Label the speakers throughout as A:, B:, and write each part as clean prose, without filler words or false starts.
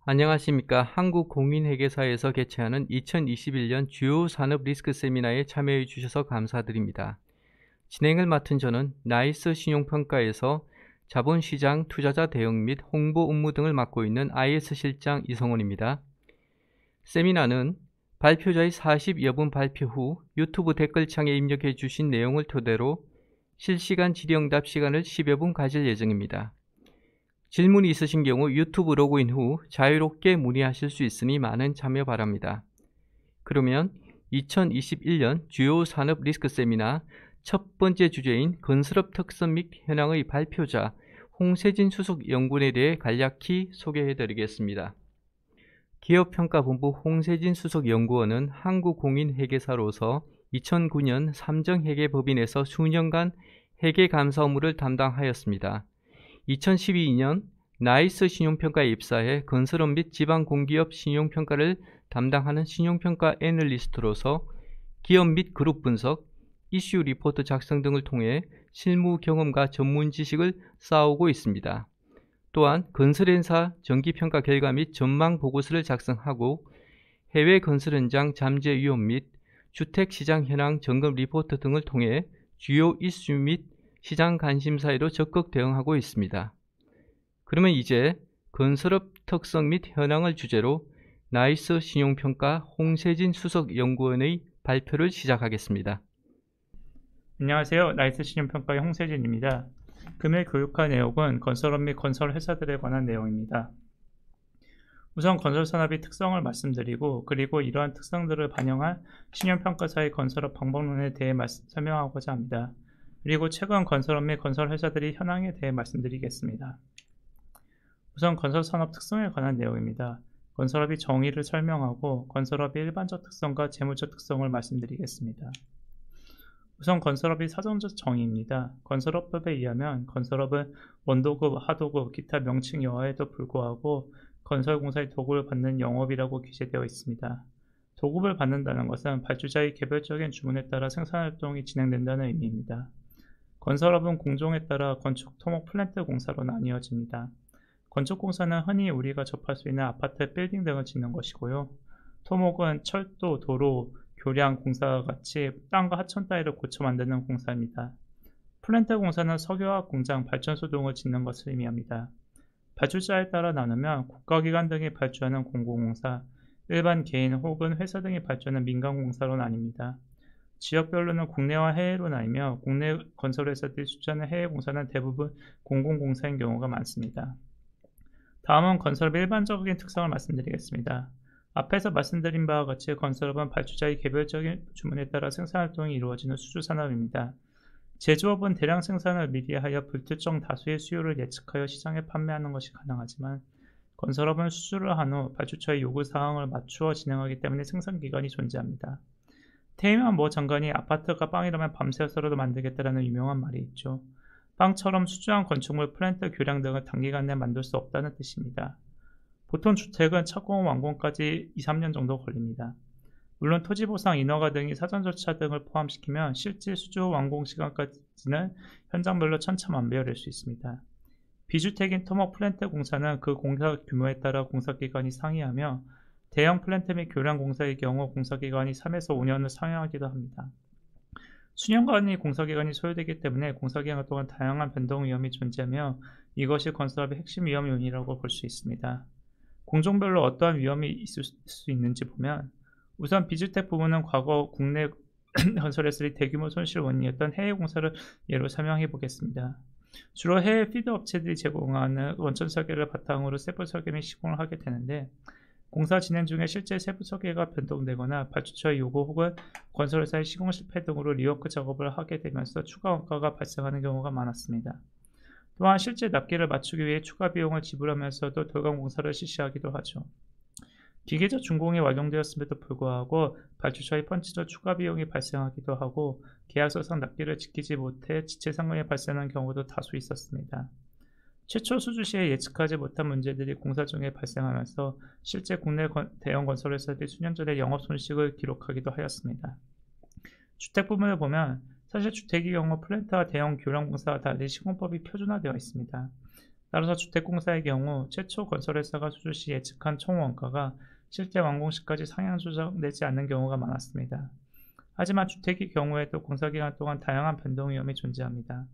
A: 안녕하십니까. 한국공인회계사에서 개최하는 2021년 주요 산업 리스크 세미나에 참여해 주셔서 감사드립니다. 진행을 맡은 저는 나이스 신용평가에서 자본시장, 투자자 대응 및 홍보 업무 등을 맡고 있는 IS 실장 이성원입니다. 세미나는 발표자의 40여 분 발표 후 유튜브 댓글창에 입력해 주신 내용을 토대로 실시간 질의응답 시간을 10여 분 가질 예정입니다. 질문이 있으신 경우 유튜브 로그인 후 자유롭게 문의하실 수 있으니 많은 참여 바랍니다. 그러면 2021년 주요 산업 리스크 세미나 첫 번째 주제인 건설업 특성 및 현황의 발표자 홍세진 수석 연구원에 대해 간략히 소개해 드리겠습니다. 기업평가본부 홍세진 수석 연구원은 한국공인회계사로서 2009년 삼정회계법인에서 수년간 회계감사 업무를 담당하였습니다. 2012년 나이스 신용평가에 입사해 건설업 및 지방공기업 신용평가를 담당하는 신용평가 애널리스트로서 기업 및 그룹 분석, 이슈 리포트 작성 등을 통해 실무 경험과 전문 지식을 쌓아오고 있습니다. 또한 건설회사 정기평가 결과 및 전망 보고서를 작성하고 해외 건설 현장 잠재 위험 및 주택시장 현황 점검 리포트 등을 통해 주요 이슈 및 시장 관심사에도 적극 대응하고 있습니다. 그러면 이제 건설업 특성 및 현황을 주제로 나이스 신용평가 홍세진 수석 연구원의 발표를 시작하겠습니다.
B: 안녕하세요. 나이스 신용평가의 홍세진입니다. 금일 교육할 내용은 건설업 및 건설회사들에 관한 내용입니다. 우선 건설산업의 특성을 말씀드리고 그리고 이러한 특성들을 반영한 신용평가사의 건설업 방법론에 대해 설명하고자 합니다. 그리고 최근 건설업 및 건설회사들의 현황에 대해 말씀드리겠습니다. 우선 건설산업 특성에 관한 내용입니다. 건설업의 정의를 설명하고 건설업의 일반적 특성과 재무적 특성을 말씀드리겠습니다. 우선 건설업의 사전적 정의입니다. 건설업법에 의하면 건설업은 원도급, 하도급, 기타 명칭 여하에도 불구하고 건설공사의 도급을 받는 영업이라고 규제되어 있습니다. 도급을 받는다는 것은 발주자의 개별적인 주문에 따라 생산활동이 진행된다는 의미입니다. 건설업은 공종에 따라 건축, 토목, 플랜트 공사로 나뉘어집니다. 건축공사는 흔히 우리가 접할 수 있는 아파트, 빌딩 등을 짓는 것이고요. 토목은 철도, 도로, 교량 공사와 같이 땅과 하천 따위를 고쳐 만드는 공사입니다. 플랜트 공사는 석유화학 공장, 발전소 등을 짓는 것을 의미합니다. 발주자에 따라 나누면 국가기관 등이 발주하는 공공공사, 일반 개인 혹은 회사 등이 발주하는 민간공사로 나뉩니다. 지역별로는 국내와 해외로 나뉘며 국내 건설회사들이 출자하는 해외 공사는 대부분 공공공사인 경우가 많습니다. 다음은 건설업의 일반적인 특성을 말씀드리겠습니다. 앞에서 말씀드린 바와 같이 건설업은 발주자의 개별적인 주문에 따라 생산활동이 이루어지는 수주산업입니다. 제조업은 대량 생산을 미리 하여 불특정 다수의 수요를 예측하여 시장에 판매하는 것이 가능하지만 건설업은 수주를 한 후 발주처의 요구사항을 맞추어 진행하기 때문에 생산기간이 존재합니다. 테이만 뭐 장관이 아파트가 빵이라면 밤새서라도 만들겠다라는 유명한 말이 있죠. 빵처럼 수주한 건축물, 플랜트, 교량 등을 단기간 내에 만들 수 없다는 뜻입니다. 보통 주택은 착공 완공까지 2-3년 정도 걸립니다. 물론 토지보상, 인허가 등의 사전조차 등을 포함시키면 실제 수주 완공 시간까지는 현장별로 천차만별일 수 있습니다. 비주택인 토목 플랜트 공사는 그 공사 규모에 따라 공사기간이 상이하며 대형 플랜트 및 교량 공사의 경우 공사기간이 3에서 5년을 상회하기도 합니다. 수년간의 공사기간이 소요되기 때문에 공사기간 동안 다양한 변동 위험이 존재하며 이것이 건설업의 핵심 위험 요인이라고 볼 수 있습니다. 공종별로 어떠한 위험이 있을 수 있는지 보면 우선 비주택 부분은 과거 국내 건설회사의 대규모 손실 원인이었던 해외 공사를 예로 설명해 보겠습니다. 주로 해외 피드 업체들이 제공하는 원천 설계를 바탕으로 세부 설계 및 시공을 하게 되는데 공사 진행 중에 실제 세부 설계가 변동되거나 발주처의 요구 혹은 건설회사의 시공 실패 등으로 리워크 작업을 하게 되면서 추가 원가가 발생하는 경우가 많았습니다. 또한 실제 납기를 맞추기 위해 추가 비용을 지불하면서도 돌감 공사를 실시하기도 하죠. 기계적 준공이 완료되었음에도 불구하고 발주처의 펀치적 추가 비용이 발생하기도 하고 계약서상 납기를 지키지 못해 지체 상금이 발생하는 경우도 다수 있었습니다. 최초 수주 시에 예측하지 못한 문제들이 공사 중에 발생하면서 실제 국내 대형 건설회사들이 수년 전에 영업 손실을 기록하기도 하였습니다. 주택 부분을 보면 사실 주택의 경우 플랜트와 대형 교량 공사와 달리 시공법이 표준화되어 있습니다. 따라서 주택공사의 경우 최초 건설회사가 수주 시 예측한 총 원가가 실제 완공 시까지 상향 조정되지 않는 경우가 많았습니다. 하지만 주택의 경우에도 공사기간 동안 다양한 변동 위험이 존재합니다.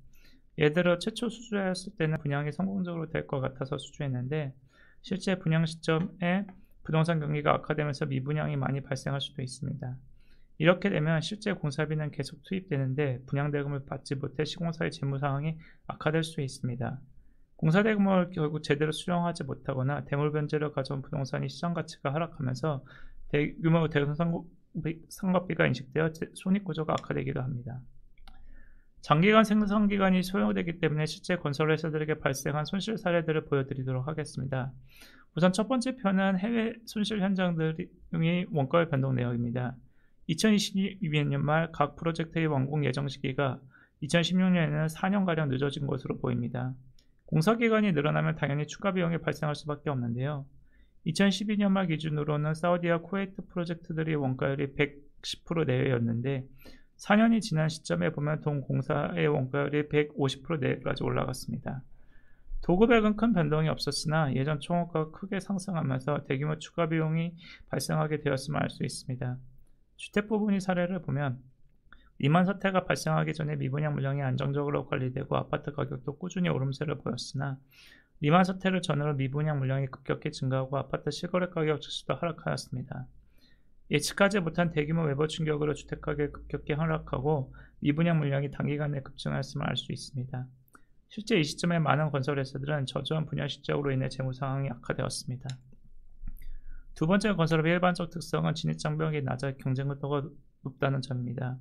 B: 예를 들어 최초 수주하였을 때는 분양이 성공적으로 될 것 같아서 수주했는데 실제 분양 시점에 부동산 경기가 악화되면서 미분양이 많이 발생할 수도 있습니다. 이렇게 되면 실제 공사비는 계속 투입되는데 분양대금을 받지 못해 시공사의 재무상황이 악화될 수 있습니다. 공사대금을 결국 제대로 수령하지 못하거나 대물 변제를 가져온 부동산이 시장가치가 하락하면서 대규모 대손상급비가 인식되어 손익구조가 악화되기도 합니다. 장기간 생산기간이 소요되기 때문에 실제 건설회사들에게 발생한 손실 사례들을 보여드리도록 하겠습니다. 우선 첫 번째 편은 해외 손실 현장들의 원가의 변동 내역입니다. 2022년 말 각 프로젝트의 완공 예정 시기가 2016년에는 4년가량 늦어진 것으로 보입니다. 공사기간이 늘어나면 당연히 추가 비용이 발생할 수밖에 없는데요. 2012년 말 기준으로는 사우디와 쿠웨이트 프로젝트들의 원가율이 110% 내외였는데 4년이 지난 시점에 보면 동 공사의 원가율이 150% 내외까지 올라갔습니다. 도급액은 큰 변동이 없었으나 예전 총원가가 크게 상승하면서 대규모 추가 비용이 발생하게 되었음을 알 수 있습니다. 주택 부분의 사례를 보면 리만 사태가 발생하기 전에 미분양 물량이 안정적으로 관리되고 아파트 가격도 꾸준히 오름세를 보였으나 리만 사태를 전후로 미분양 물량이 급격히 증가하고 아파트 실거래 가격 지수도 하락하였습니다. 예측하지 못한 대규모 외부 충격으로 주택가격이 급격히 하락하고 미분양 물량이 단기간에 급증하였음을 알 수 있습니다. 실제 이 시점에 많은 건설회사들은 저조한 분양 실적으로 인해 재무상황이 악화되었습니다. 두 번째 건설업의 일반적 특성은 진입장벽이 낮아 경쟁도가 높다는 점입니다.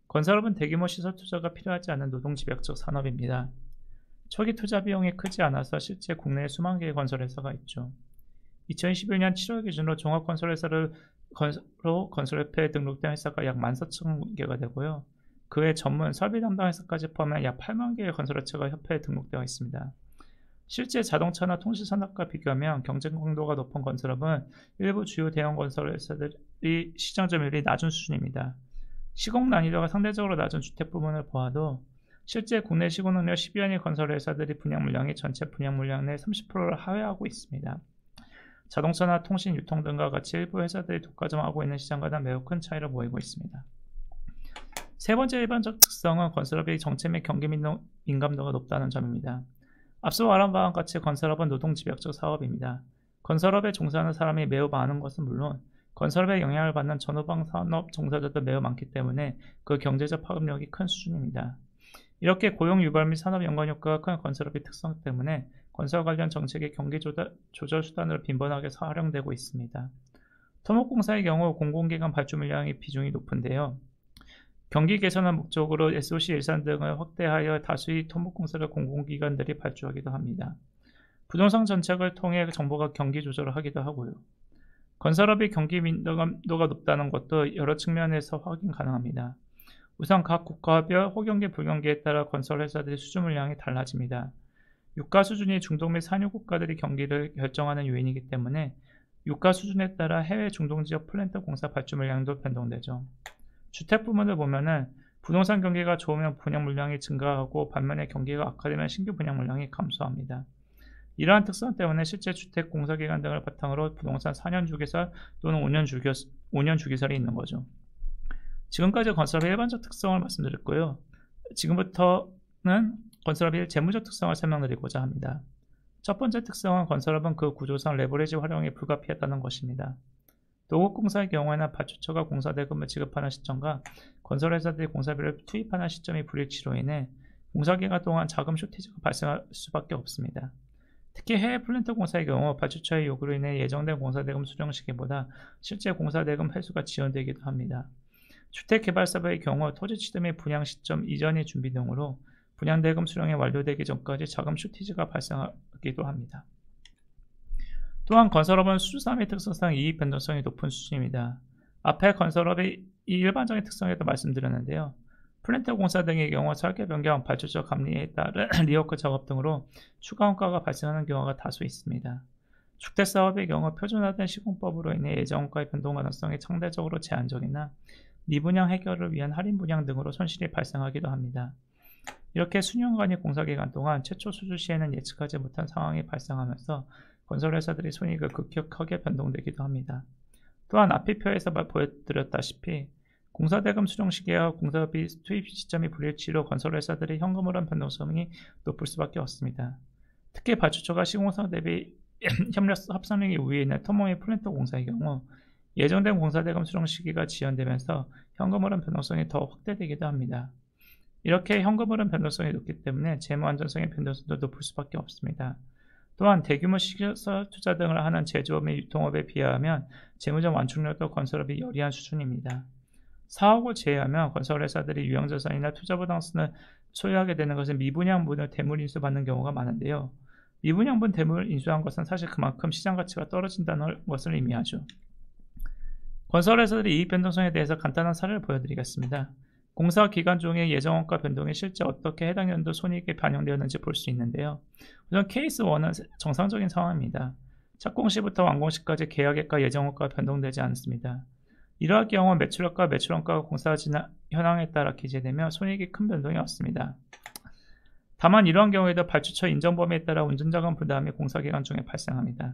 B: 건설업은 대규모 시설 투자가 필요하지 않은 노동집약적 산업입니다. 초기 투자 비용이 크지 않아서 실제 국내에 수만 개의 건설회사가 있죠. 2021년 7월 기준으로 종합건설회사로 건설협회에 등록된 회사가 약 14,000개가 되고요. 그 외 전문 설비 담당 회사까지 포함해 약 8만 개의 건설업체가 협회에 등록되어 있습니다. 실제 자동차나 통신 산업과 비교하면 경쟁 강도가 높은 건설업은 일부 주요 대형 건설회사들이 시장 점유율이 낮은 수준입니다. 시공 난이도가 상대적으로 낮은 주택 부문을 보아도 실제 국내 시공 능력 10위안의 건설회사들이 분양 물량이 전체 분양 물량 내 30%를 하회하고 있습니다. 자동차나 통신, 유통 등과 같이 일부 회사들이 독과점하고 있는 시장과는 매우 큰 차이를 보이고 있습니다. 세 번째 일반적 특성은 건설업의 정체 및 경기 민감도가 높다는 점입니다. 앞서 말한 바와 같이 건설업은 노동집약적 사업입니다. 건설업에 종사하는 사람이 매우 많은 것은 물론 건설업에 영향을 받는 전후방 산업 종사자도 매우 많기 때문에 그 경제적 파급력이 큰 수준입니다. 이렇게 고용 유발 및 산업 연관 효과가 큰 건설업의 특성 때문에 건설 관련 정책의 경기 조절 수단으로 빈번하게 활용되고 있습니다. 토목공사의 경우 공공기관 발주 물량의 비중이 높은데요. 경기 개선을 목적으로 SOC 예산 등을 확대하여 다수의 토목공사를 공공기관들이 발주하기도 합니다. 부동산 정책을 통해 정부가 경기 조절을 하기도 하고요. 건설업의 경기 민감도가 높다는 것도 여러 측면에서 확인 가능합니다. 우선 각 국가별 호경기 불경기에 따라 건설회사들의 수주 물량이 달라집니다. 유가 수준이 중동 및 산유 국가들이 경기를 결정하는 요인이기 때문에 유가 수준에 따라 해외 중동지역 플랜트 공사 발주 물량도 변동되죠. 주택 부문을 보면은 부동산 경기가 좋으면 분양 물량이 증가하고 반면에 경기가 악화되면 신규 분양 물량이 감소합니다. 이러한 특성 때문에 실제 주택 공사 기간 등을 바탕으로 부동산 4년 주기설 또는 5년 주기설이 있는 거죠. 지금까지 건설업의 일반적 특성을 말씀드렸고요. 지금부터는 건설업의 재무적 특성을 설명드리고자 합니다. 첫 번째 특성은 건설업은 그 구조상 레버리지 활용이 불가피하다는 것입니다. 도급공사의 경우에는 발주처가 공사대금을 지급하는 시점과 건설회사들이 공사비를 투입하는 시점이 불일치로 인해 공사기간 동안 자금 쇼티지가 발생할 수밖에 없습니다. 특히 해외 플랜트 공사의 경우 발주처의 요구로 인해 예정된 공사대금 수령 시기보다 실제 공사대금 회수가 지연되기도 합니다. 주택개발사업의 경우 토지 취득 및 분양 시점 이전의 준비 등으로 분양대금 수령이 완료되기 전까지 자금 쇼티지가 발생하기도 합니다. 또한 건설업은 수주사 및 특성상 이익 변동성이 높은 수준입니다. 앞에 건설업의 이 일반적인 특성에도 말씀드렸는데요. 플랜트 공사 등의 경우 설계 변경, 발주처 감리에 따른 리워크 작업 등으로 추가 원가가 발생하는 경우가 다수 있습니다. 주택사업의 경우 표준화된 시공법으로 인해 예정원가의 변동 가능성이 상대적으로 제한적이나 미분양 해결을 위한 할인 분양 등으로 손실이 발생하기도 합니다. 이렇게 수년간의 공사기간 동안 최초 수주 시에는 예측하지 못한 상황이 발생하면서 건설회사들의 손익이 급격하게 변동되기도 합니다. 또한 앞의 표에서 보여드렸다시피 공사대금 수령 시기와 공사비 투입 시점이 불일치로 건설회사들의 현금흐름 변동성이 높을 수밖에 없습니다. 특히 발주처가 시공사 대비 협력 합상력이 우위에 있는 터모의 플랜트 공사의 경우 예정된 공사대금 수령 시기가 지연되면서 현금흐름 변동성이 더 확대되기도 합니다. 이렇게 현금흐름 변동성이 높기 때문에 재무 안전성의 변동성도 높을 수밖에 없습니다. 또한 대규모 시설 투자 등을 하는 제조업 및 유통업에 비하면 재무적 완충력도 건설업이 열이한 수준입니다. 사업을 제외하면 건설회사들이 유형자산이나 투자부담금을 소유하게 되는 것은 미분양분을 대물 인수받는 경우가 많은데요. 미분양분 대물 인수한 것은 사실 그만큼 시장 가치가 떨어진다는 것을 의미하죠. 건설회사들의 이익 변동성에 대해서 간단한 사례를 보여드리겠습니다. 공사 기간 중에 예정원가 변동이 실제 어떻게 해당 연도 손익에 반영되었는지 볼 수 있는데요. 우선 케이스 1은 정상적인 상황입니다. 착공 시부터 완공 시까지 계약액과 예정원가가 변동되지 않습니다. 이러한 경우 매출액과 매출원가가 공사 현황에 따라 기재되며 손익이 큰 변동이 없습니다. 다만 이러한 경우에도 발주처 인정 범위에 따라 운전자금 부담이 공사 기간 중에 발생합니다.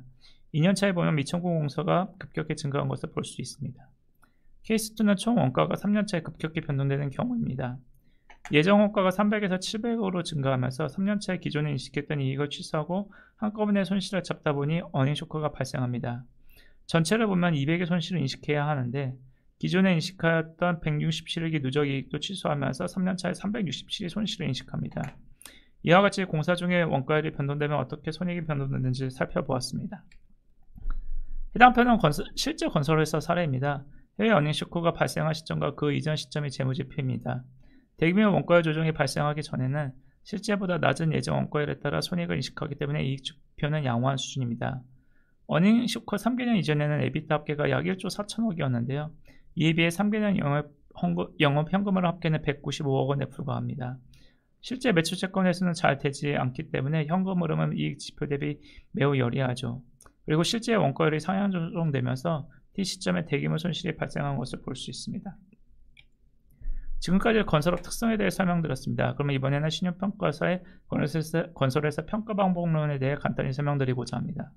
B: 2년차에 보면 미천공 공사가 급격히 증가한 것을 볼 수 있습니다. 케이스 2는 총 원가가 3년차에 급격히 변동되는 경우입니다. 예정 원가가 300에서 700으로 증가하면서 3년차에 기존에 인식했던 이익을 취소하고 한꺼번에 손실을 잡다 보니 어닝 쇼크가 발생합니다. 전체를 보면 200의 손실을 인식해야 하는데 기존에 인식하였던 167억의 누적 이익도 취소하면서 3년차에 367의 손실을 인식합니다. 이와 같이 공사 중에 원가율이 변동되면 어떻게 손익이 변동되는지 살펴보았습니다. 해당 편은 실제 건설회사 사례입니다. 해외 어닝 쇼크가 발생한 시점과 그 이전 시점의 재무지표입니다. 대규모 원가율 조정이 발생하기 전에는 실제보다 낮은 예정 원가율에 따라 손익을 인식하기 때문에 이익 지표는 양호한 수준입니다. 어닝 쇼크 3개년 이전에는 에비타 합계가 약 1조 4천억이었는데요. 이에 비해 3개년 영업 현금흐름 합계는 195억 원에 불과합니다. 실제 매출 채권 회수는 잘 되지 않기 때문에 현금흐름은 이익 지표 대비 매우 열이하죠. 그리고 실제 원가율이 상향 조정되면서 T 시점에 대규모 손실이 발생한 것을 볼 수 있습니다. 지금까지 건설업 특성에 대해 설명드렸습니다. 그러면 이번에는 신용평가사의 건설회사 평가 방법론에 대해 간단히 설명드리고자 합니다.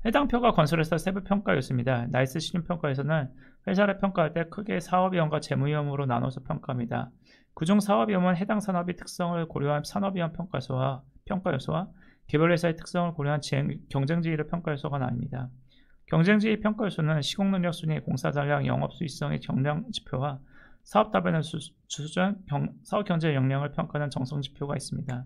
B: 해당 표가 건설회사 세부 평가 요소입니다. 나이스 신용평가에서는 회사를 평가할 때 크게 사업위험과 재무위험으로 나눠서 평가합니다. 그중 사업위험은 해당 산업의 특성을 고려한 산업위험 평가 요소와 개별 회사의 특성을 고려한 경쟁지위를 평가 요소가 나뉩니다. 경쟁지위 평가 요소는 시공능력 순위, 공사 잔량, 영업 수익성의 경량 지표와 사업 답변의 수준, 사업 경제 역량을 평가하는 정성 지표가 있습니다.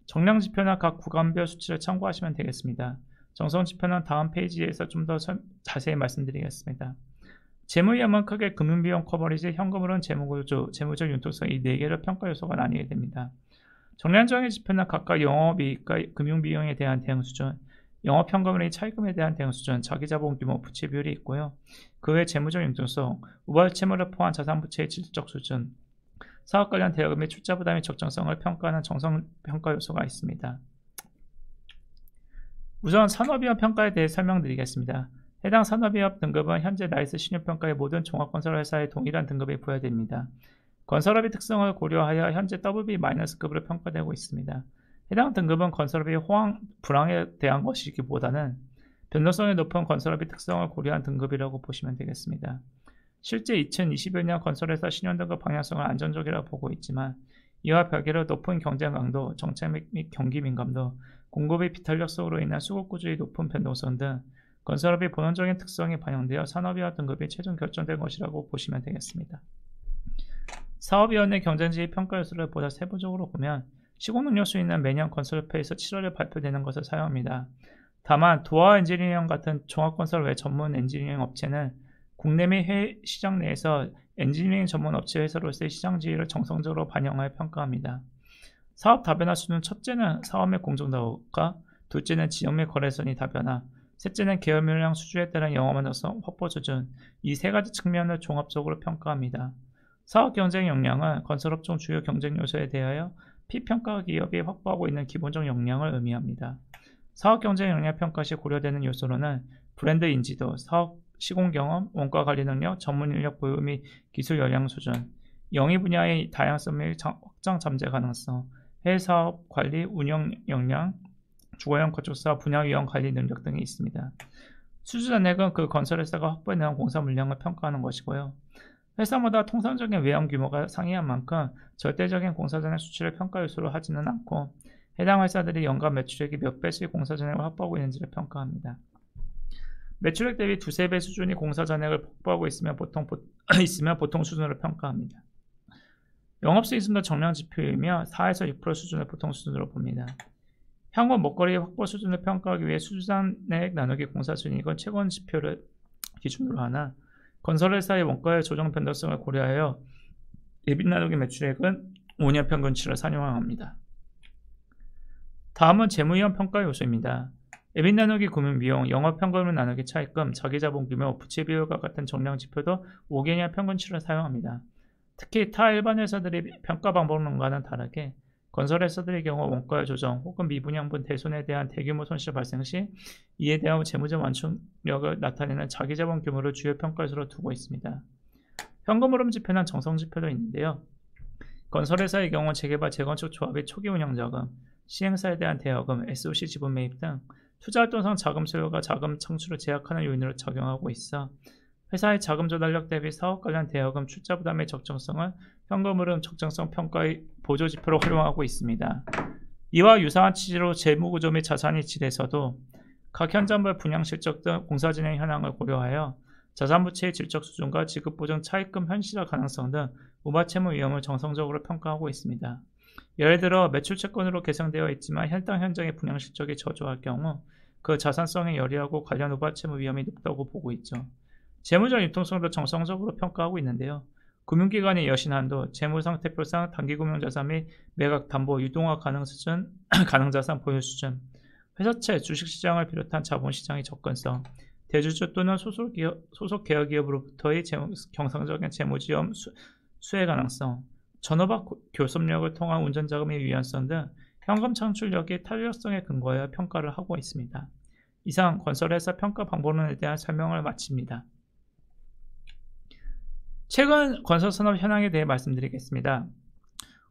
B: 정량 지표나 각 구간별 수치를 참고하시면 되겠습니다. 정성 지표는 다음 페이지에서 좀 더 자세히 말씀드리겠습니다. 재무위험은 크게 금융비용 커버리지, 현금흐름, 재무구조, 재무적 융통성 이 4개를 평가 요소가 나뉘게 됩니다. 정량정의 지표는 각각 영업이익과 금융비용에 대한 대응 수준, 영업현금의 차입금에 대한 대응 수준, 자기자본 규모, 부채 비율이 있고요. 그 외 재무적 융통성, 우발 채무를 포함한 자산 부채의 질적 수준, 사업 관련 대여금 및 출자 부담의 적정성을 평가하는 정성 평가 요소가 있습니다. 우선 산업위험 평가에 대해 설명드리겠습니다. 해당 산업위험 등급은 현재 나이스 신용평가의 모든 종합건설회사에 동일한 등급이 부여됩니다. 건설업의 특성을 고려하여 현재 WB-급으로 평가되고 있습니다. 해당 등급은 건설업의 불황에 대한 것이기보다는 변동성이 높은 건설업의 특성을 고려한 등급이라고 보시면 되겠습니다. 실제 2021년 건설회사 신용등급 방향성을 안정적이라고 보고 있지만 이와 별개로 높은 경쟁 강도, 정책 및 경기 민감도, 공급의 비탄력성으로 인한 수급 구조의 높은 변동성 등 건설업의 본원적인 특성이 반영되어 산업위험 등급이 최종 결정된 것이라고 보시면 되겠습니다. 사업위원회 경쟁지위 평가 요소를 보다 세부적으로 보면 시공능력 수위는 매년 건설협회에서 7월에 발표되는 것을 사용합니다. 다만 도어 엔지니어링 같은 종합건설 외 전문 엔지니어링 업체는 국내 및 해외 시장 내에서 엔지니어링 전문 업체 회사로서의 시장 지위를 정성적으로 반영하여 평가합니다. 사업 다변화 수는 첫째는 사업 및 공정도가, 둘째는 지역 및 거래선의 다변화, 셋째는 계열 물량 수주에 따른 영업 안정성 확보 수준, 이 세 가지 측면을 종합적으로 평가합니다. 사업 경쟁 역량은 건설업종 주요 경쟁 요소에 대하여 피평가 기업이 확보하고 있는 기본적 역량을 의미합니다. 사업 경쟁 역량 평가 시 고려되는 요소로는 브랜드 인지도, 사업 시공 경험, 원가 관리 능력, 전문 인력 보유 및 기술 역량 수준, 영위 분야의 다양성 및 확장 잠재 가능성, 해외 사업 관리, 운영 역량, 주거용 건축사업 분야 위험 관리 능력 등이 있습니다. 수주 잔액은 그 건설회사가 확보해내는 공사 물량을 평가하는 것이고요. 회사마다 통상적인 외형 규모가 상이한 만큼 절대적인 공사 잔액 수치를 평가 요소로 하지는 않고 해당 회사들이 연간 매출액이 몇 배씩 공사 잔액을 확보하고 있는지를 평가합니다. 매출액 대비 두세 배 수준이 공사 잔액을 확보하고 있으면 보통 수준으로 평가합니다. 영업수익률도 정량 지표이며 4에서 6% 수준을 보통 수준으로 봅니다. 향후 먹거리 확보 수준을 평가하기 위해 수주잔액 나누기 공사순이익은 최고원 지표를 기준으로 하나 건설회사의 원가의 조정 변동성을 고려하여 예비 나누기 매출액은 5년 평균치를 산용합니다. 다음은 재무위험 평가 요소입니다. 예비 나누기 구매 비용, 영업현금을 나누기 차입금, 자기자본 규모, 부채 비율과 같은 정량 지표도 5개년 평균치를 사용합니다. 특히 타 일반 회사들의 평가 방법론과는 다르게 건설회사들의 경우 원가의 조정 혹은 미분양분 대손에 대한 대규모 손실 발생 시 이에 대한 재무적 완충력을 나타내는 자기자본 규모를 주요 평가요소로 두고 있습니다. 현금 흐름 지표는 정성 지표도 있는데요. 건설회사의 경우 재개발, 재건축 조합의 초기 운영자금, 시행사에 대한 대여금, SOC 지분 매입 등 투자활동상 자금 소요가 자금 창출을 제약하는 요인으로 작용하고 있어 회사의 자금 조달력 대비 사업 관련 대여금 출자 부담의 적정성은 현금 흐름 적정성 평가의 보조 지표로 활용하고 있습니다. 이와 유사한 취지로 재무구조 및 자산 이치에서도 각 현장별 분양 실적 등 공사 진행 현황을 고려하여 자산 부채의 질적 수준과 지급 보증 차입금 현실화 가능성 등 무마채무 위험을 정성적으로 평가하고 있습니다. 예를 들어 매출 채권으로 계상되어 있지만 해당 현장의 분양 실적이 저조할 경우 그 자산성에 열의하고 관련 무마채무 위험이 높다고 보고 있죠. 재무적 융통성도 정성적으로 평가하고 있는데요. 금융기관의 여신한도, 재무상태표상 단기금융자산 및 매각 담보 유동화 가능 수준, 가능자산 보유 수준, 회사채, 주식시장을 비롯한 자본시장의 접근성, 대주주 또는 소속 계열기업으로부터의 경상적인 재무지원 수혜 가능성, 전업학 교섭력을 통한 운전자금의 유연성 등 현금 창출력의 탄력성에 근거하여 평가를 하고 있습니다. 이상 건설회사 평가 방법론에 대한 설명을 마칩니다. 최근 건설산업 현황에 대해 말씀드리겠습니다.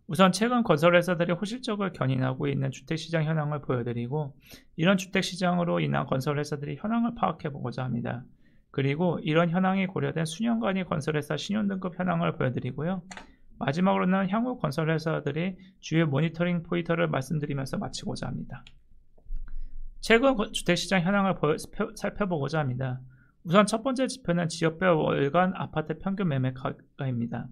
B: 우선 최근 건설회사들이 호실적을 견인하고 있는 주택시장 현황을 보여드리고 이런 주택시장으로 인한 건설회사들이 현황을 파악해보고자 합니다. 그리고 이런 현황이 고려된 수년간의 건설회사 신용등급 현황을 보여드리고요. 마지막으로는 향후 건설회사들이 주요 모니터링 포인터를 말씀드리면서 마치고자 합니다. 최근 주택시장 현황을 살펴보고자 합니다. 우선 첫 번째 지표는 지역별 월간 아파트 평균 매매가입니다.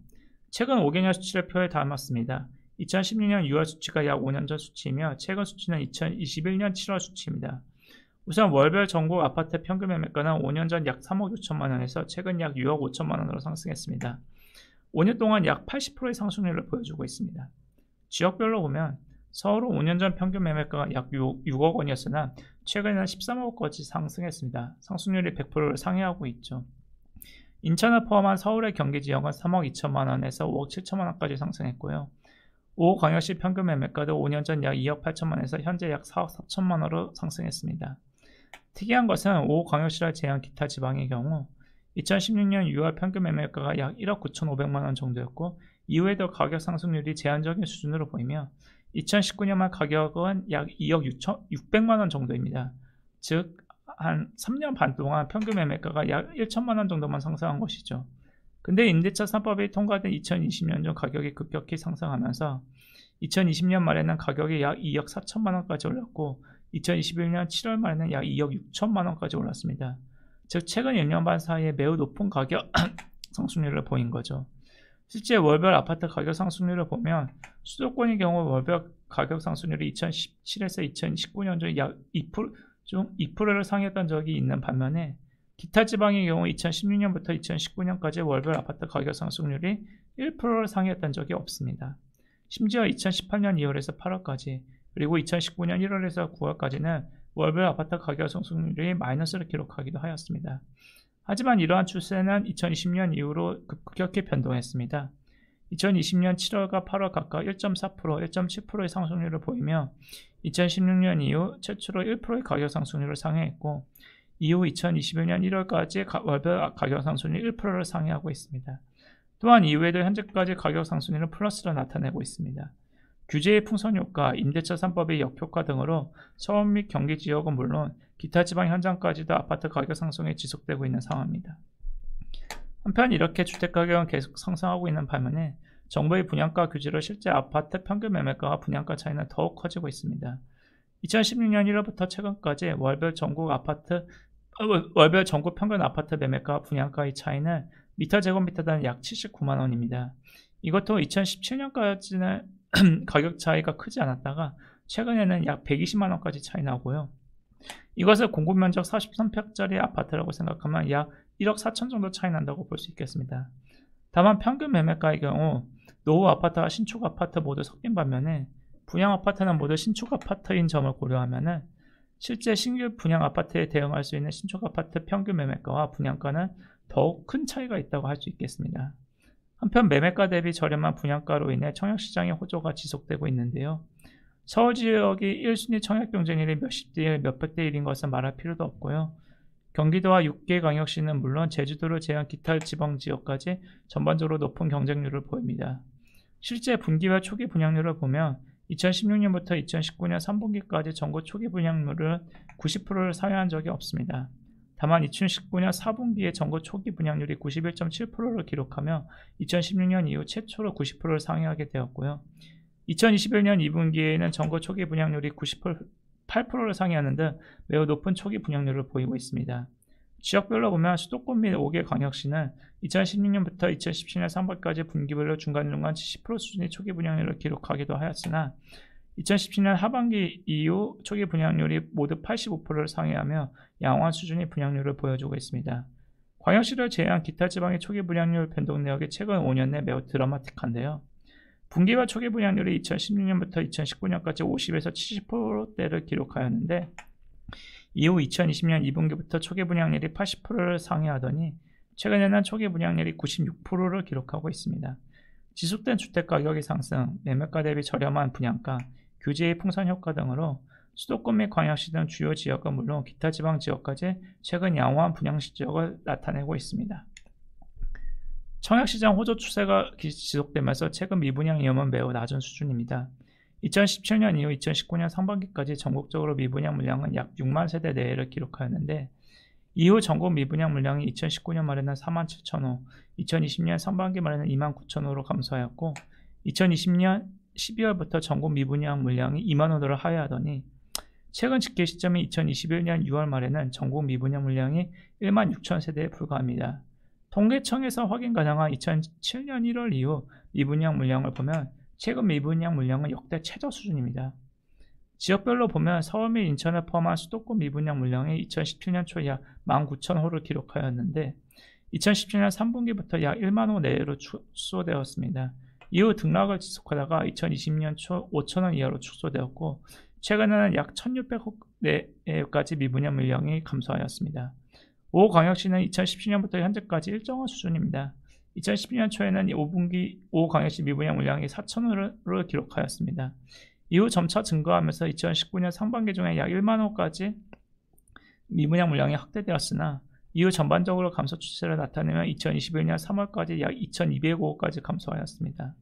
B: 최근 5개년 수치를 표에 담았습니다. 2016년 6월 수치가 약 5년 전 수치이며 최근 수치는 2021년 7월 수치입니다. 우선 월별 전국 아파트 평균 매매가는 5년 전 약 3억 6천만 원에서 최근 약 6억 5천만 원으로 상승했습니다. 5년 동안 약 80%의 상승률을 보여주고 있습니다. 지역별로 보면 서울은 5년 전 평균 매매가가 약 6억 원이었으나 최근에는 13억까지 상승했습니다. 상승률이 100%를 상회하고 있죠. 인천을 포함한 서울의 경기 지역은 3억 2천만 원에서 5억 7천만 원까지 상승했고요. 5광역시 평균 매매가도 5년 전 약 2억 8천만 원에서 현재 약 4억 4천만 원으로 상승했습니다. 특이한 것은 5광역시를 제한 기타 지방의 경우 2016년 6월 평균 매매가가 약 1억 9,500만 원 정도였고 이후에도 가격 상승률이 제한적인 수준으로 보이며 2019년 말 가격은 약 2억 600만 원 정도입니다. 즉, 한 3년 반 동안 평균 매매가가 약 1천만 원 정도만 상승한 것이죠. 근데 임대차 3법이 통과된 2020년 중 가격이 급격히 상승하면서 2020년 말에는 가격이 약 2억 4천만 원까지 올랐고 2021년 7월 말에는 약 2억 6천만 원까지 올랐습니다. 즉 최근 1년 반 사이에 매우 높은 가격 상승률을 보인 거죠. 실제 월별 아파트 가격 상승률을 보면 수도권의 경우 월별 가격 상승률이 2017에서 2019년 중 약 2%를 상회했던 적이 있는 반면에 기타 지방의 경우 2016년부터 2019년까지 월별 아파트 가격 상승률이 1%를 상회했던 적이 없습니다. 심지어 2018년 2월에서 8월까지 그리고 2019년 1월에서 9월까지는 월별 아파트 가격 상승률이 마이너스를 기록하기도 하였습니다. 하지만 이러한 추세는 2020년 이후로 급격히 변동했습니다. 2020년 7월과 8월 각각 1.4%, 1.7%의 상승률을 보이며 2016년 이후 최초로 1%의 가격 상승률을 상회했고 이후 2021년 1월까지 월별 가격 상승률이 1%를 상회하고 있습니다. 또한 이후에도 현재까지 가격 상승률은 플러스로 나타내고 있습니다. 규제의 풍선 효과, 임대차 3법의 역효과 등으로 서울 및 경기 지역은 물론 기타 지방 현장까지도 아파트 가격 상승이 지속되고 있는 상황입니다. 한편 이렇게 주택가격은 계속 상승하고 있는 반면에 정부의 분양가 규제로 실제 아파트 평균 매매가와 분양가 차이는 더욱 커지고 있습니다. 2016년 1월부터 최근까지 월별 전국 평균 아파트 매매가와 분양가의 차이는 미터 제곱미터당 약 79만 원입니다. 이것도 2017년까지는 가격 차이가 크지 않았다가 최근에는 약 120만 원까지 차이 나고요. 이것을 공급 면적 43평짜리 아파트라고 생각하면 약 1억 4천 정도 차이 난다고 볼 수 있겠습니다. 다만 평균 매매가의 경우 노후 아파트와 신축 아파트 모두 섞인 반면에 분양 아파트는 모두 신축 아파트인 점을 고려하면 실제 신규 분양 아파트에 대응할 수 있는 신축 아파트 평균 매매가와 분양가는 더욱 큰 차이가 있다고 할 수 있겠습니다. 한편 매매가 대비 저렴한 분양가로 인해 청약시장의 호조가 지속되고 있는데요. 서울 지역이 1순위 청약 경쟁률이 몇십 대 1, 몇백 대 1인 것은 말할 필요도 없고요. 경기도와 6개 광역시는 물론 제주도를 제외한 기타 지방 지역까지 전반적으로 높은 경쟁률을 보입니다. 실제 분기별 초기 분양률을 보면 2016년부터 2019년 3분기까지 전국 초기 분양률은 90%를 상회한 적이 없습니다. 다만 2019년 4분기에 전국 초기 분양률이 91.7%를 기록하며 2016년 이후 최초로 90%를 상회하게 되었고요. 2021년 2분기에는 전국 초기 분양률이 98%를 상회하는 등 매우 높은 초기 분양률을 보이고 있습니다. 지역별로 보면 수도권 및 5개 광역시는 2016년부터 2017년 3월까지 분기별로 중간중간 70% 수준의 초기 분양률을 기록하기도 하였으나 2017년 하반기 이후 초기 분양률이 모두 85%를 상회하며 양호한 수준의 분양률을 보여주고 있습니다. 광역시를 제외한 기타 지방의 초기 분양률 변동 내역이 최근 5년 내 매우 드라마틱한데요. 분기별 초기 분양률이 2016년부터 2019년까지 50에서 70%대를 기록하였는데 이후 2020년 2분기부터 초기 분양률이 80%를 상회하더니 최근에는 초기 분양률이 96%를 기록하고 있습니다. 지속된 주택가격의 상승, 매매가 대비 저렴한 분양가, 규제의 풍선 효과 등으로 수도권 및 광역시 등 주요 지역은 물론 기타 지방 지역까지 최근 양호한 분양 실적을 나타내고 있습니다. 청약시장 호조 추세가 지속되면서 최근 미분양 위험은 매우 낮은 수준입니다. 2017년 이후 2019년 상반기까지 전국적으로 미분양 물량은 약 6만 세대 내외를 기록하였는데 이후 전국 미분양 물량이 2019년 말에는 4만 7천 호, 2020년 상반기 말에는 2만 9천 호로 감소하였고 2020년 12월부터 전국 미분양 물량이 2만 호를 하회하더니 최근 집계 시점인 2021년 6월 말에는 전국 미분양 물량이 1만 6천 세대에 불과합니다. 통계청에서 확인 가능한 2007년 1월 이후 미분양 물량을 보면 최근 미분양 물량은 역대 최저 수준입니다. 지역별로 보면 서울 및 인천을 포함한 수도권 미분양 물량이 2017년 초 약 19,000호를 기록하였는데 2017년 3분기부터 약 1만 호 내외로 축소되었습니다. 이후 등락을 지속하다가 2020년 초 5,000원 이하로 축소되었고 최근에는 약 1,600호 내외까지 미분양 물량이 감소하였습니다. 5광역시는 2017년부터 현재까지 일정한 수준입니다. 2012년 초에는 5분기 5광역시 미분양 물량이 4,000호를 기록하였습니다. 이후 점차 증가하면서 2019년 상반기 중에 약 1만 호까지 미분양 물량이 확대되었으나 이후 전반적으로 감소 추세를 나타내며 2021년 3월까지 약 2,200호까지 감소하였습니다.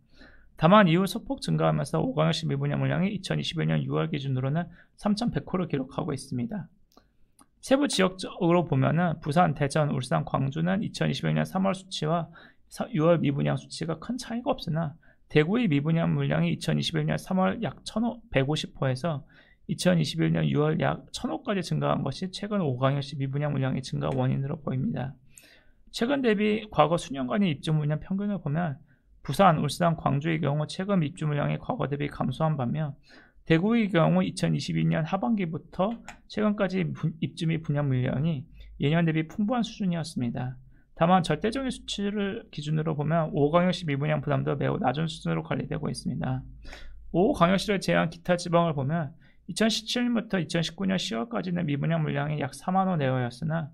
B: 다만 이후 소폭 증가하면서 5광역시 미분양 물량이 2021년 6월 기준으로는 3,100호를 기록하고 있습니다. 세부 지역적으로 보면은 부산, 대전, 울산, 광주는 2021년 3월 수치와 6월 미분양 수치가 큰 차이가 없으나 대구의 미분양 물량이 2021년 3월 약 1,150호에서 2021년 6월 약 1,000호까지 증가한 것이 최근 5광역시 미분양 물량의 증가 원인으로 보입니다. 최근 대비 과거 수년간의 입주 물량 평균을 보면 부산, 울산, 광주의 경우 최근 입주 물량이 과거 대비 감소한 반면 대구의 경우 2022년 하반기부터 최근까지 입주 및 분양 물량이 예년 대비 풍부한 수준이었습니다. 다만 절대적인 수치를 기준으로 보면 5광역시 미분양 부담도 매우 낮은 수준으로 관리되고 있습니다. 5광역시를 제외한 기타 지방을 보면 2017년부터 2019년 10월까지는 미분양 물량이 약 4만 호 내외였으나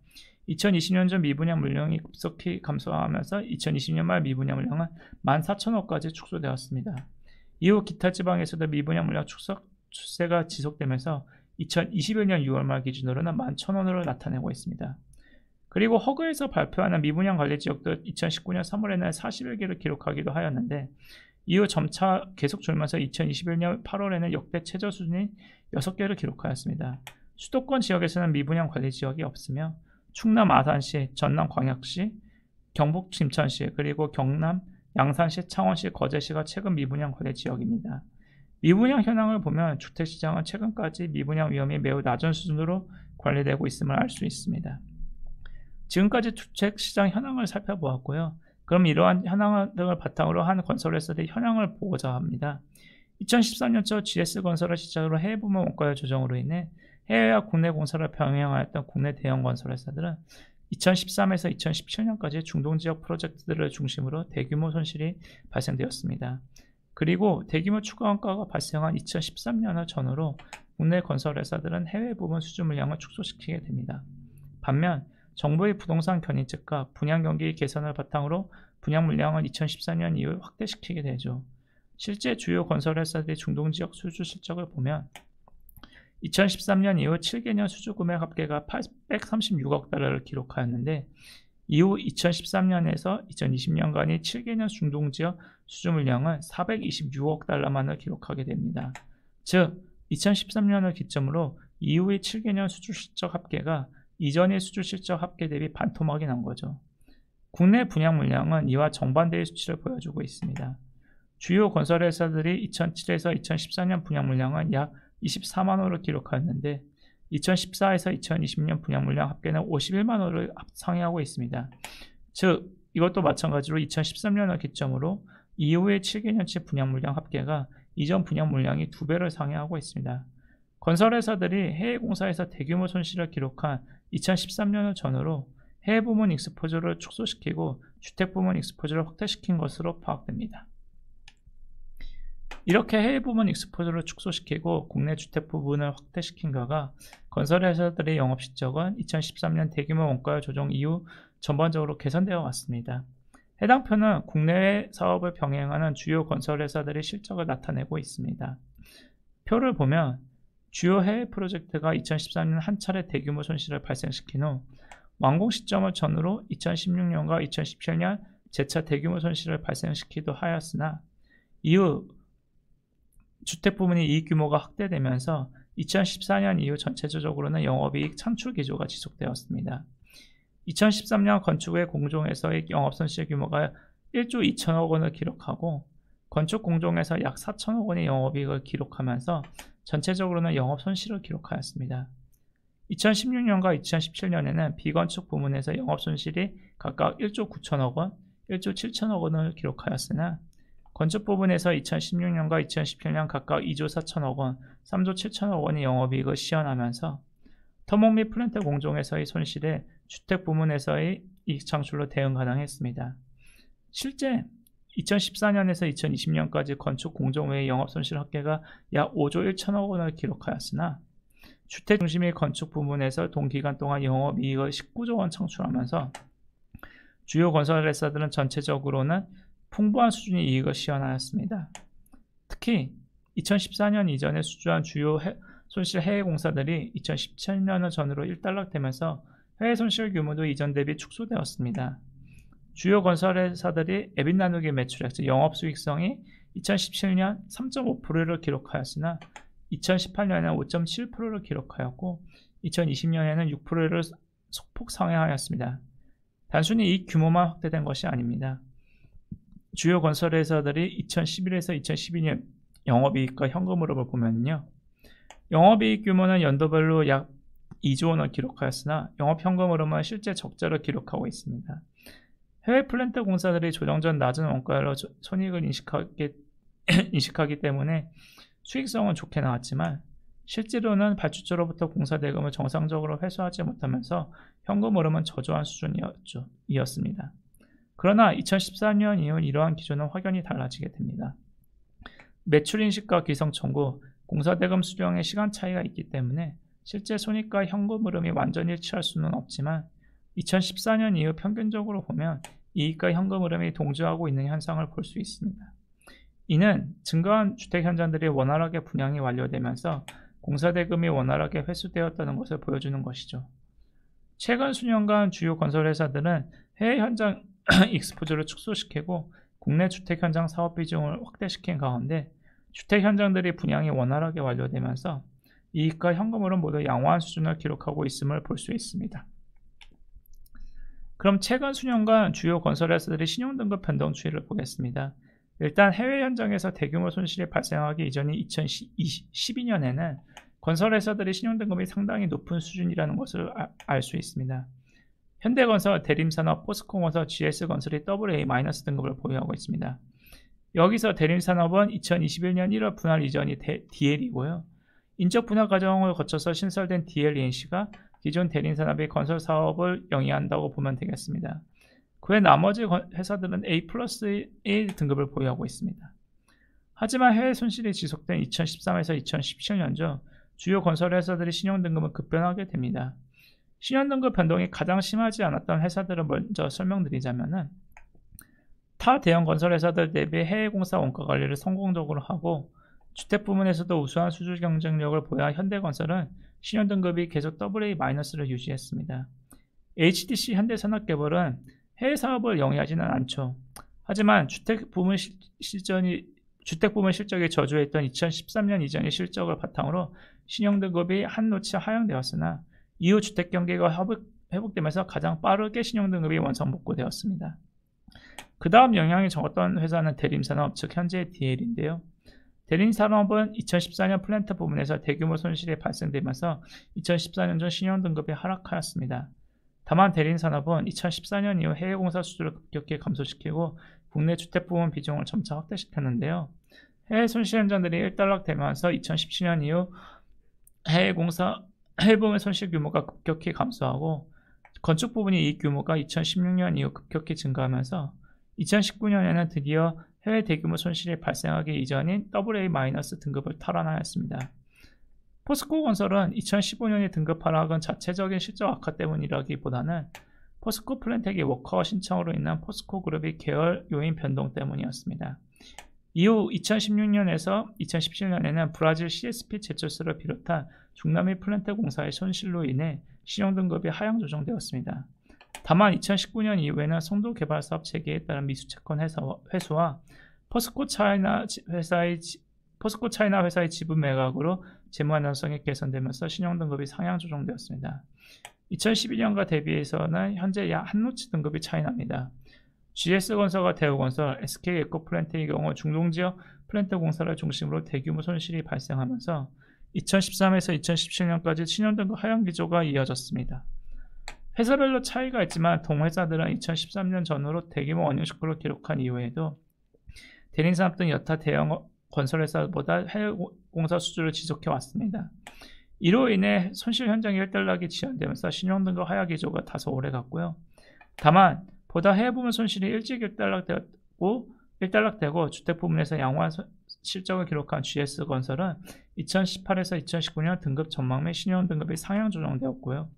B: 2020년 전 미분양 물량이 급속히 감소하면서 2020년 말 미분양 물량은 14,000호까지 축소되었습니다. 이후 기타 지방에서도 미분양 물량 축소 추세가 지속되면서 2021년 6월 말 기준으로는 11,000호를 나타내고 있습니다. 그리고 허그에서 발표하는 미분양 관리 지역도 2019년 3월에는 41개를 기록하기도 하였는데 이후 점차 계속 줄면서 2021년 8월에는 역대 최저 수준인 6개를 기록하였습니다. 수도권 지역에서는 미분양 관리 지역이 없으며 충남 아산시, 전남 광역시, 경북 김천시, 그리고 경남 양산시, 창원시, 거제시가 최근 미분양 관리 지역입니다. 미분양 현황을 보면 주택시장은 최근까지 미분양 위험이 매우 낮은 수준으로 관리되고 있음을 알 수 있습니다. 지금까지 주택시장 현황을 살펴보았고요. 그럼 이러한 현황 등을 바탕으로 한 건설회사들의 현황을 보고자 합니다. 2013년초 GS건설을 시작으로 해외 부문 원가율 조정으로 인해 해외와 국내 공사를 병행하였던 국내 대형 건설회사들은 2013에서 2017년까지 중동지역 프로젝트들을 중심으로 대규모 손실이 발생되었습니다. 그리고 대규모 추가 원가가 발생한 2013년을 전후로 국내 건설회사들은 해외 부문 수주 물량을 축소시키게 됩니다. 반면 정부의 부동산 견인책과 분양 경기 개선을 바탕으로 분양 물량을 2014년 이후에 확대시키게 되죠. 실제 주요 건설회사들의 중동지역 수주 실적을 보면 2013년 이후 7개년 수주 금액 합계가 836억 달러를 기록하였는데 이후 2013년에서 2020년간의 7개년 중동지역 수주 물량은 426억 달러만을 기록하게 됩니다. 즉 2013년을 기점으로 이후의 7개년 수주 실적 합계가 이전의 수주 실적 합계 대비 반토막이 난 거죠. 국내 분양 물량은 이와 정반대의 수치를 보여주고 있습니다. 주요 건설회사들이 2007에서 2014년 분양 물량은 약 24만 호를 기록하였는데 2014에서 2020년 분양 물량 합계는 51만 호를 상회하고 있습니다. 즉 이것도 마찬가지로 2013년을 기점으로 이후의 7개년치 분양 물량 합계가 이전 분양 물량이 2배를 상회하고 있습니다. 건설회사들이 해외 공사에서 대규모 손실을 기록한 2013년을 전후로 해외 부문 익스포저를 축소시키고 주택 부문 익스포저를 확대시킨 것으로 파악됩니다. 이렇게 해외 부문 익스포저를 축소시키고 국내 주택 부분을 확대시킨 결과 건설회사들의 영업 실적은 2013년 대규모 원가율 조정 이후 전반적으로 개선되어 왔습니다. 해당 표는 국내외 사업을 병행하는 주요 건설회사들의 실적을 나타내고 있습니다. 표를 보면 주요 해외 프로젝트가 2013년 한 차례 대규모 손실을 발생시킨 후 완공 시점을 전후로 2016년과 2017년 재차 대규모 손실을 발생시키기도 하였으나 이후 주택 부문의 이익 규모가 확대되면서 2014년 이후 전체적으로는 영업이익 창출 기조가 지속되었습니다. 2013년 건축의 공종에서의 영업손실 규모가 1조 2천억 원을 기록하고 건축 공종에서 약 4천억 원의 영업이익을 기록하면서 전체적으로는 영업손실을 기록하였습니다. 2016년과 2017년에는 비건축 부문에서 영업손실이 각각 1조 9천억 원, 1조 7천억 원을 기록하였으나 건축 부분에서 2016년과 2017년 각각 2조 4천억 원, 3조 7천억 원의 영업이익을 시현하면서 토목 및 플랜트 공종에서의 손실에 주택 부문에서의 이익 창출로 대응 가능했습니다. 실제 2014년에서 2020년까지 건축 공종 외의 영업손실 합계가 약 5조 1천억 원을 기록하였으나 주택 중심의 건축 부문에서 동기간 동안 영업이익을 19조 원 창출하면서 주요 건설회사들은 전체적으로는 풍부한 수준의 이익을 시현하였습니다. 특히 2014년 이전에 수주한 주요 손실 해외 공사들이 2017년을 전후로 일단락되면서 해외 손실 규모도 이전 대비 축소되었습니다. 주요 건설회사들이 EBIT 나누기 매출액, 즉 영업수익성이 2017년 3.5%를 기록하였으나 2018년에는 5.7%를 기록하였고 2020년에는 6%를 소폭 상회하였습니다. 단순히 이익 규모만 확대된 것이 아닙니다. 주요 건설회사들이 2011에서 2012년 영업이익과 현금 흐름을 보면요. 영업이익 규모는 연도별로 약 2조 원을 기록하였으나 영업현금 흐름은 실제 적자를 기록하고 있습니다. 해외 플랜트 공사들이 조정 전 낮은 원가율로 손익을 인식하기 때문에 수익성은 좋게 나왔지만 실제로는 발주처로부터 공사 대금을 정상적으로 회수하지 못하면서 현금 흐름은 저조한 수준이었습니다. 그러나 2014년 이후 이러한 기조는 확연히 달라지게 됩니다. 매출 인식과 기성 청구, 공사 대금 수령의 시간 차이가 있기 때문에 실제 손익과 현금 흐름이 완전히 일치할 수는 없지만 2014년 이후 평균적으로 보면 이익과 현금 흐름이 동조하고 있는 현상을 볼 수 있습니다. 이는 증가한 주택 현장들이 원활하게 분양이 완료되면서 공사대금이 원활하게 회수되었다는 것을 보여주는 것이죠. 최근 수년간 주요 건설 회사들은 해외 현장 익스포저를 축소시키고 국내 주택 현장 사업 비중을 확대시킨 가운데 주택 현장들이 분양이 원활하게 완료되면서 이익과 현금으로 모두 양호한 수준을 기록하고 있음을 볼 수 있습니다. 그럼 최근 수년간 주요 건설 회사들의 신용등급 변동 추이를 보겠습니다. 일단 해외 현장에서 대규모 손실이 발생하기 이전인 2012년에는 건설 회사들의 신용등급이 상당히 높은 수준이라는 것을 알 수 있습니다. 현대건설, 대림산업, 포스코건설, GS건설이 AA- 등급을 보유하고 있습니다. 여기서 대림산업은 2021년 1월 분할 이전이 DL이고요. 인적 분할 과정을 거쳐서 신설된 DLENC가 기존 대림산업의 건설 사업을 영위한다고 보면 되겠습니다. 그 외 나머지 회사들은 A+A 등급을 보유하고 있습니다. 하지만 해외 손실이 지속된 2013에서 2017년죠. 주요 건설 회사들의 신용등급은 급변하게 됩니다. 신용등급 변동이 가장 심하지 않았던 회사들을 먼저 설명드리자면은 타 대형 건설 회사들 대비 해외 공사 원가 관리를 성공적으로 하고 주택 부문에서도 우수한 수주 경쟁력을 보여한 현대건설은 신용등급이 계속 AA-를 유지했습니다. HDC 현대산업개발은 해외 사업을 영위하지는 않죠. 하지만 주택 부문 실적이 저조했던 2013년 이전의 실적을 바탕으로 신용등급이 한 노치 하향되었으나 이후 주택 경기가 회복되면서 가장 빠르게 신용등급이 원상복구되었습니다. 그 다음 영향이 적었던 회사는 대림산업, 즉 현재의 DL인데요. 대림산업은 2014년 플랜트 부문에서 대규모 손실이 발생되면서 2014년 신용등급이 하락하였습니다. 다만 대림산업은 2014년 이후 해외 공사 수주를 급격히 감소시키고 국내 주택 부문 비중을 점차 확대시켰는데요. 해외 손실 현장들이 일단락되면서 2017년 이후 해외 부문 손실 규모가 급격히 감소하고 건축 부분의 이익 규모가 2016년 이후 급격히 증가하면서 2019년에는 드디어 해외 대규모 손실이 발생하기 이전인 AA- 등급을 탈환하였습니다. 포스코건설은 2015년의 등급 하락은 자체적인 실적 악화 때문이라기보다는 포스코 플랜텍의 워커 신청으로 인한 포스코그룹의 계열 요인 변동 때문이었습니다. 이후 2016년에서 2017년에는 브라질 CSP 제철소를 비롯한 중남미 플랜텍 공사의 손실로 인해 신용등급이 하향 조정되었습니다. 다만 2019년 이후에는 송도 개발 사업 재개에 따른 미수 채권 회수와 포스코 차이나 회사의 지분 매각으로 재무 안정성이 개선되면서 신용등급이 상향 조정되었습니다. 2012년과 대비해서는 현재 약 한 노치 등급이 차이납니다. GS건설과 대우건설, SK에코플랜트의 경우 중동지역 플랜트 공사를 중심으로 대규모 손실이 발생하면서 2013에서 2017년까지 신용등급 하향 기조가 이어졌습니다. 회사별로 차이가 있지만 동회사들은 2013년 전후로 대규모 원유식구를 기록한 이후에도 대림산업 등 여타 대형 건설회사보다 해외 공사 수주를 지속해 왔습니다. 이로 인해 손실 현장의 일단락이 지연되면서 신용등급 하향 기조가 다소 오래갔고요. 다만 보다 해외 부문 손실이 일찍 일단락되고 주택 부문에서 양호한 실적을 기록한 GS건설은 2018에서 2019년 등급 전망 및 신용등급이 상향 조정되었고요.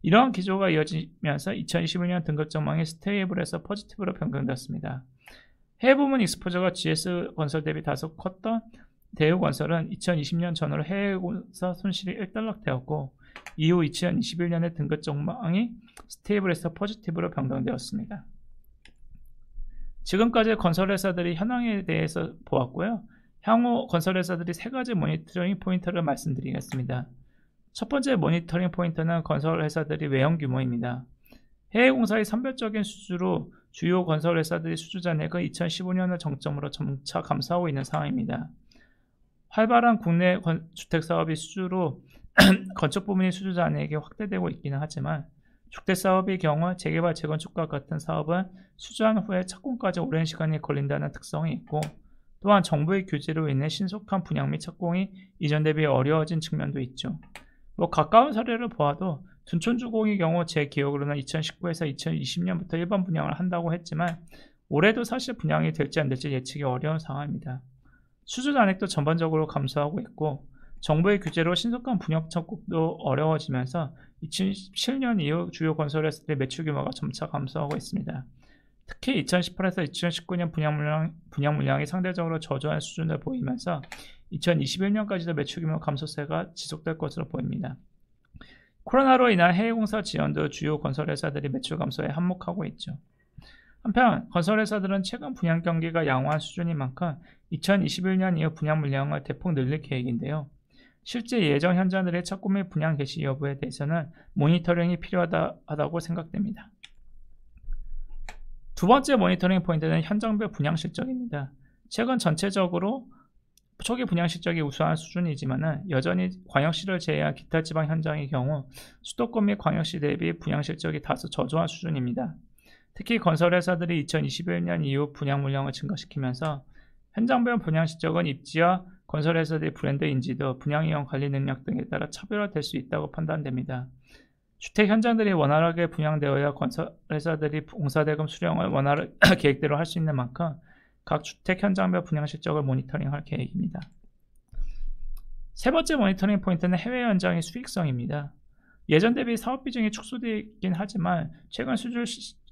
B: 이러한 기조가 이어지면서 2021년 등급 전망이 스테이블에서 포지티브로 변경되었습니다. 해외 부문 익스포저가 GS건설 대비 다소 컸던 대우건설은 2020년 전후로 해외 공사 손실이 일단락되었고 이후 2021년의 등급 전망이 스테이블에서 포지티브로 변경되었습니다. 지금까지 건설회사들이 현황에 대해서 보았고요. 향후 건설회사들이 세 가지 모니터링 포인트를 말씀드리겠습니다. 첫 번째 모니터링 포인트는 건설회사들의 외형 규모입니다. 해외 공사의 선별적인 수주로 주요 건설회사들의 수주 잔액은 2015년을 정점으로 점차 감소하고 있는 상황입니다. 활발한 국내 주택사업의 수주로 건축 부문의 수주 잔액이 확대되고 있기는 하지만 주택사업의 경우 재개발, 재건축과 같은 사업은 수주한 후에 착공까지 오랜 시간이 걸린다는 특성이 있고 또한 정부의 규제로 인해 신속한 분양 및 착공이 이전 대비 어려워진 측면도 있죠. 가까운 사례를 보아도 둔촌주공의 경우 제 기억으로는 2019에서 2020년부터 일반 분양을 한다고 했지만 올해도 사실 분양이 될지 안 될지 예측이 어려운 상황입니다. 수주 잔액도 전반적으로 감소하고 있고 정부의 규제로 신속한 분양 착공도 어려워지면서 2017년 이후 주요 건설회사들의 매출 규모가 점차 감소하고 있습니다. 특히 2018에서 2019년 분양 물량이 상대적으로 저조한 수준을 보이면서 2021년까지도 매출 규모 감소세가 지속될 것으로 보입니다. 코로나로 인한 해외 공사 지연도 주요 건설회사들이 매출 감소에 한몫하고 있죠. 한편 건설회사들은 최근 분양 경기가 양호한 수준인 만큼 2021년 이후 분양 물량을 대폭 늘릴 계획인데요. 실제 예정 현장들의 착공 및 분양 개시 여부에 대해서는 모니터링이 필요하다고 생각됩니다. 두 번째 모니터링 포인트는 현장별 분양 실적입니다. 최근 전체적으로 초기 분양 실적이 우수한 수준이지만 여전히 광역시를 제외한 기타 지방 현장의 경우 수도권 및 광역시 대비 분양 실적이 다소 저조한 수준입니다. 특히 건설회사들이 2021년 이후 분양 물량을 증가시키면서 현장별 분양 실적은 입지와 건설회사들의 브랜드 인지도, 분양이용 관리 능력 등에 따라 차별화될 수 있다고 판단됩니다. 주택 현장들이 원활하게 분양되어야 건설회사들이 공사대금 수령을 원활하게 계획대로 할 수 있는 만큼 각 주택 현장별 분양 실적을 모니터링할 계획입니다. 세 번째 모니터링 포인트는 해외 현장의 수익성입니다. 예전 대비 사업 비중이 축소되긴 하지만 최근 수주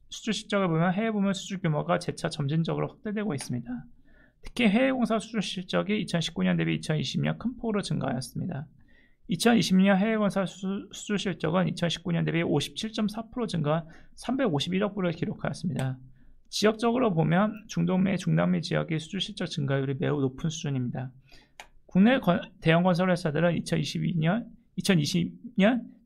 B: 실적을 보면 해외 부문 수주 규모가 재차 점진적으로 확대되고 있습니다. 특히 해외 공사 수주 실적이 2019년 대비 2020년 큰 폭으로 증가하였습니다. 2020년 해외 건설 수주 실적은 2019년 대비 57.4% 증가 351억 불을 기록하였습니다. 지역적으로 보면 중동 및 중남미 지역의 수주 실적 증가율이 매우 높은 수준입니다. 국내 대형 건설 회사들은 2020년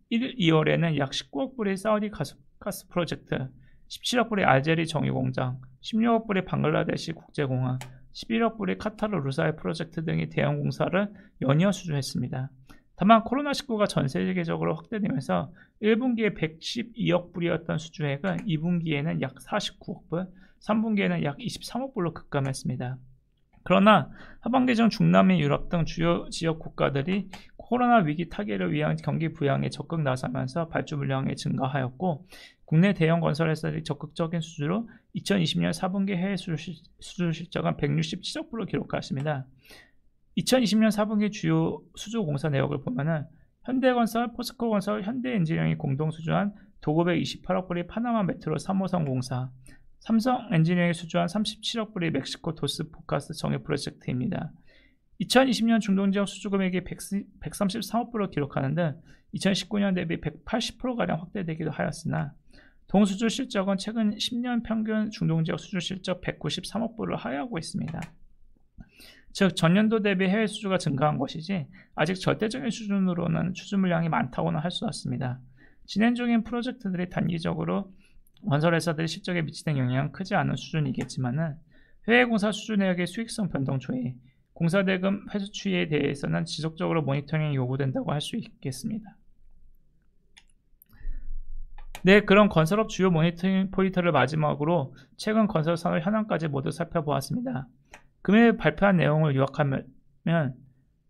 B: 1, 2월에는 약 19억 불의 사우디 가스 프로젝트, 17억 불의 알제리 정유공장, 16억 불의 방글라데시 국제공항, 11억 불의 카타르 루사일 프로젝트 등의 대형 공사를 연이어 수주했습니다. 다만 코로나19가 전 세계적으로 확대되면서 1분기에 112억 불이었던 수주액은 2분기에는 약 49억 불, 3분기에는 약 23억 불로 급감했습니다. 그러나 하반기 중 중남미, 유럽 등 주요 지역 국가들이 코로나 위기 타개를 위한 경기 부양에 적극 나서면서 발주 물량이 증가하였고 국내 대형 건설 회사들이 적극적인 수주로 2020년 4분기 해외 수주 실적은 167억 불을 기록하였습니다. 2020년 4분기 주요 수주 공사 내역을 보면은 현대건설, 포스코건설, 현대엔지니어링이 공동 수주한 도급의 28억 불의 파나마 메트로 3호선 공사, 삼성엔지니어링이 수주한 37억 불의 멕시코 도스 포카스 정유 프로젝트입니다. 2020년 중동지역 수주 금액이 133억 불을 기록하는 등 2019년 대비 180%가량 확대되기도 하였으나 동수주 실적은 최근 10년 평균 중동지역 수주 실적 193억 불을 하회하고 있습니다. 즉 전년도 대비 해외 수주가 증가한 것이지 아직 절대적인 수준으로는 수주 물량이 많다고는 할 수 없습니다. 진행 중인 프로젝트들이 단기적으로 건설회사들의 실적에 미치는 영향은 크지 않은 수준이겠지만 해외 공사 수주 내역의 수익성 변동 추이, 공사대금 회수 추이에 대해서는 지속적으로 모니터링이 요구된다고 할 수 있겠습니다. 네, 그럼 건설업 주요 모니터링 포인트를 마지막으로 최근 건설 산업 현황까지 모두 살펴보았습니다. 금일 발표한 내용을 요약하면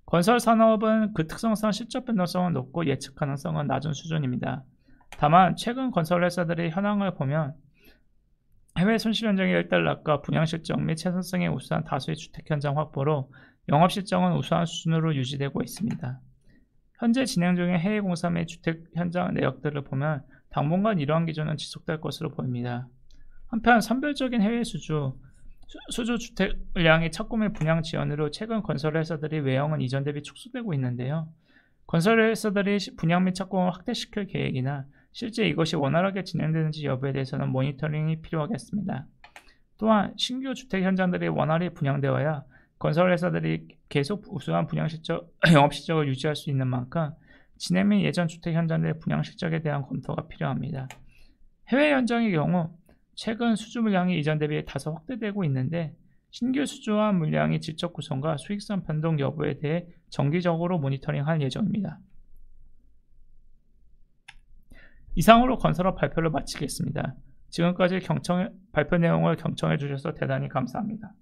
B: 건설 산업은 그 특성상 실적 변동성은 높고 예측 가능성은 낮은 수준입니다. 다만 최근 건설 회사들의 현황을 보면 해외 손실 현장의 일단락과 분양 실적 및 채선성이 우수한 다수의 주택 현장 확보로 영업 실적은 우수한 수준으로 유지되고 있습니다. 현재 진행 중인 해외 공사 및 주택 현장 내역들을 보면 당분간 이러한 기조는 지속될 것으로 보입니다. 한편 선별적인 해외 수주 주택 물량이 착공 및 분양 지연으로 최근 건설 회사들의 외형은 이전 대비 축소되고 있는데요. 건설 회사들이 분양 및 착공을 확대시킬 계획이나 실제 이것이 원활하게 진행되는지 여부에 대해서는 모니터링이 필요하겠습니다. 또한 신규 주택 현장들이 원활히 분양되어야 건설 회사들이 계속 우수한 분양 실적, 영업 실적을 유지할 수 있는 만큼 진행 및 예전 주택 현장들의 분양 실적에 대한 검토가 필요합니다. 해외 현장의 경우 최근 수주 물량이 이전 대비 다소 확대되고 있는데 신규 수주한 물량의 질적 구성과 수익성 변동 여부에 대해 정기적으로 모니터링할 예정입니다. 이상으로 건설업 발표를 마치겠습니다. 지금까지 발표 내용을 경청해 주셔서 대단히 감사합니다.